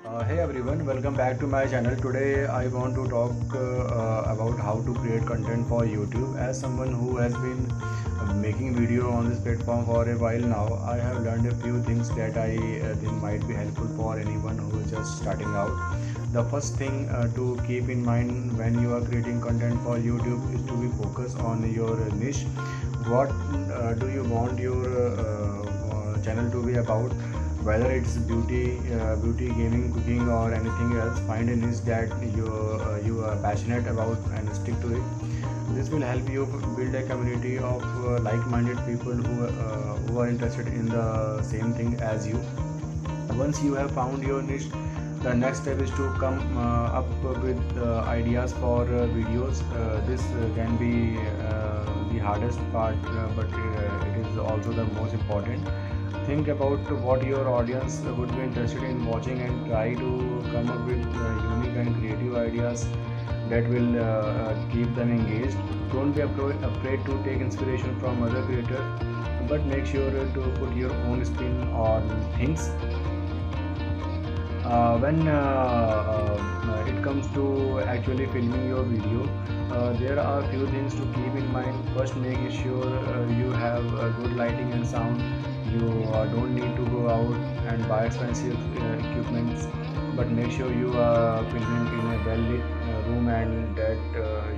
Hey everyone, welcome back to my channel. Today I want to talk about how to create content for YouTube. As someone who has been making video on this platform for a while now, I have learned a few things that I think might be helpful for anyone who is just starting out. The first thing to keep in mind when you are creating content for YouTube is to be focused on your niche. What do you want your channel to be about? Whether it's beauty, gaming, cooking, or anything else, find a niche that you are passionate about and stick to it. This will help you build a community of like-minded people who are interested in the same thing as you. Once you have found your niche, the next step is to come up with ideas for videos. This can be the hardest part, but it is also the most important. Think about what your audience would be interested in watching and try to come up with unique and creative ideas that will keep them engaged. Don't be afraid to take inspiration from other creators, but make sure to put your own spin on things. When it comes to actually filming your video, there are a few things to keep in mind. First, make sure you have good lighting and sound. You don't need to go out and buy expensive equipment, but make sure you are filming in a well lit room and that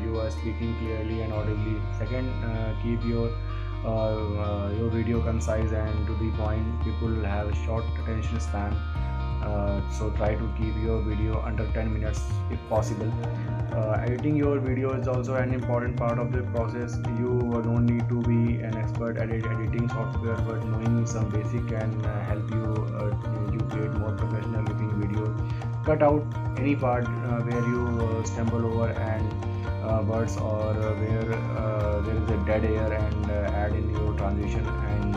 you are speaking clearly and audibly. Second, keep your video concise and to the point. People have short attention span, so try to keep your video under 10 minutes if possible. Editing your video is also an important part of the process. You don't need to be an expert at editing software, but knowing some basic can help you create more professional looking videos. Cut out any part where you stumble over and words, or where there is a dead air, and add in your transition and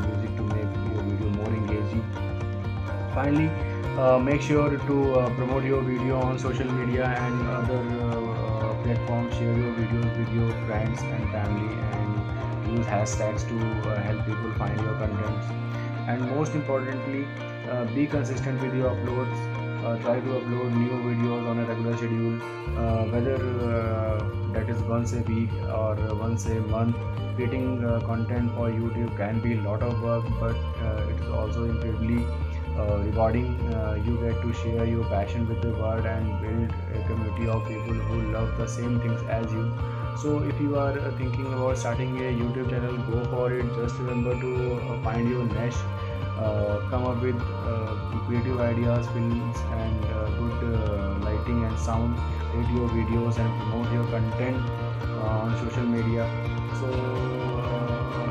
music to make your video more engaging. Finally, make sure to promote your video on social media and other platforms. Share your videos with your friends and family, and use hashtags to help people find your content. And most importantly, be consistent with your uploads. Try to upload new videos on a regular schedule, whether that is once a week or once a month. Creating content for YouTube can be a lot of work, but it is also incredibly rewarding. You get to share your passion with the world and build a community of people who love the same things as you. So if you are thinking about starting a YouTube channel, go for it. Just remember to find your niche, come up with creative ideas, films, and good lighting and sound. Edit your videos and promote your content on social media. So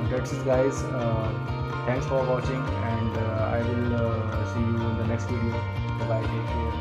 that's it, guys. Thanks for watching, and I will see you in the next video. Bye bye, take care.